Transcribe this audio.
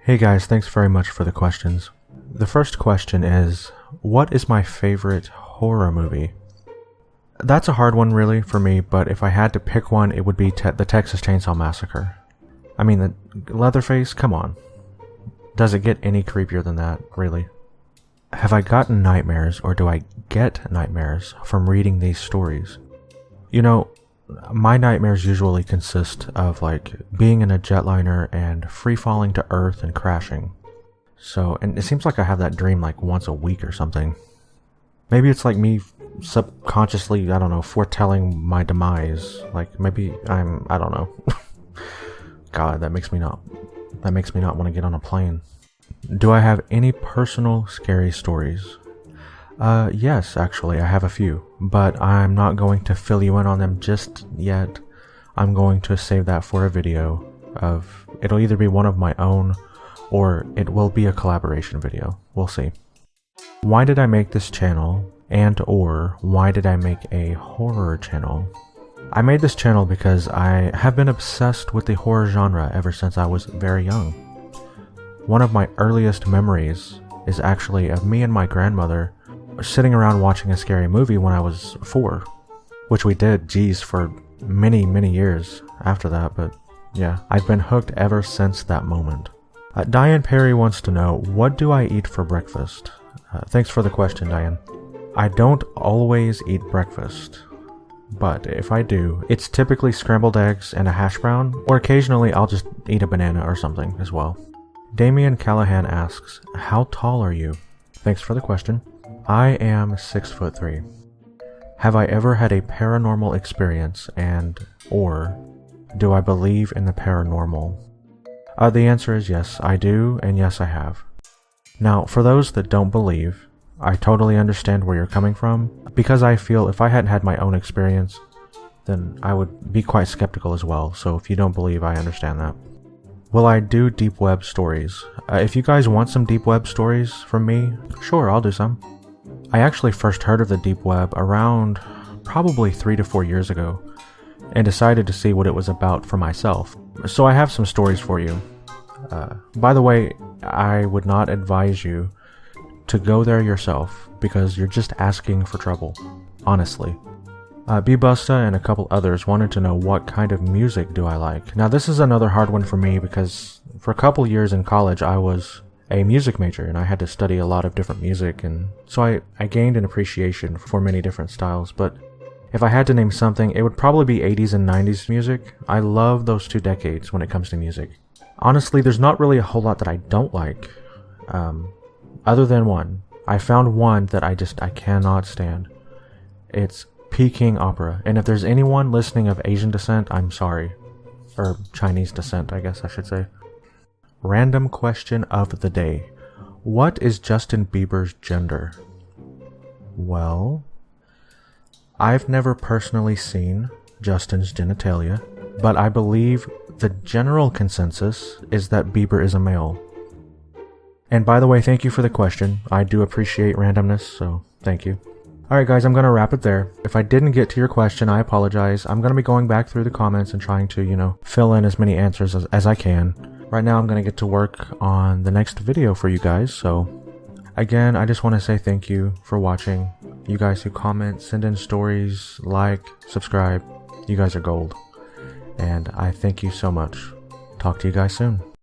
Hey guys, thanks very much for the questions. The first question is, what is my favorite horror movie? That's a hard one really for me, but if I had to pick one, it would be the Texas Chainsaw Massacre. I mean, the Leatherface, come on. Does it get any creepier than that, really? Have I gotten nightmares, or do I get nightmares from reading these stories? You know, my nightmares usually consist of like being in a jetliner and free falling to earth and crashing. And it seems like I have that dream like once a week or something. Maybe it's like me subconsciously, I don't know, foretelling my demise. Like maybe I don't know. God, that makes me not want to get on a plane. Do I have any personal scary stories? Yes, actually, I have a few, but I'm not going to fill you in on them just yet. I'm going to save that for a video it'll either be one of my own, or it will be a collaboration video. We'll see. Why did I make this channel, or why did I make a horror channel? I made this channel because I have been obsessed with the horror genre ever since I was very young. One of my earliest memories is actually of me and my grandmother sitting around watching a scary movie when I was 4, which we did, for many, many years after that, but yeah, I've been hooked ever since that moment. Diane Perry wants to know, what do I eat for breakfast? Thanks for the question, Diane. I don't always eat breakfast, but if I do, it's typically scrambled eggs and a hash brown, or occasionally I'll just eat a banana or something as well. Damian Callahan asks, how tall are you? Thanks for the question. I am 6'3". Have I ever had a paranormal experience, or do I believe in the paranormal? The answer is yes, I do, and yes, I have. Now, for those that don't believe, I totally understand where you're coming from, because I feel if I hadn't had my own experience, then I would be quite skeptical as well, so if you don't believe, I understand that. Will I do deep web stories? If you guys want some deep web stories from me, sure, I'll do some. I actually first heard of the deep web around probably 3 to 4 years ago, and decided to see what it was about for myself. So I have some stories for you. By the way, I would not advise you to go there yourself, because you're just asking for trouble, honestly. B-Busta and a couple others wanted to know what kind of music do I like. Now this is another hard one for me, because for a couple years in college I was a music major and I had to study a lot of different music, and so I gained an appreciation for many different styles. But if I had to name something, it would probably be 80s and 90s music. I love those 2 decades when it comes to music. Honestly, there's not really a whole lot that I don't like, other than one. I found one that I cannot stand. It's Peking opera, and if there's anyone listening of Asian descent, I'm sorry. Or Chinese descent, I guess I should say. Random question of the day. What is Justin Bieber's gender? Well, I've never personally seen Justin's genitalia, but I believe the general consensus is that Bieber is a male. And by the way, thank you for the question. I do appreciate randomness, so thank you. Alright guys, I'm going to wrap it there. If I didn't get to your question, I apologize. I'm going to be going back through the comments and trying to, fill in as many answers as I can. Right now I'm going to get to work on the next video for you guys, so again, I just want to say thank you for watching. You guys who comment, send in stories, like, subscribe, you guys are gold. And I thank you so much. Talk to you guys soon.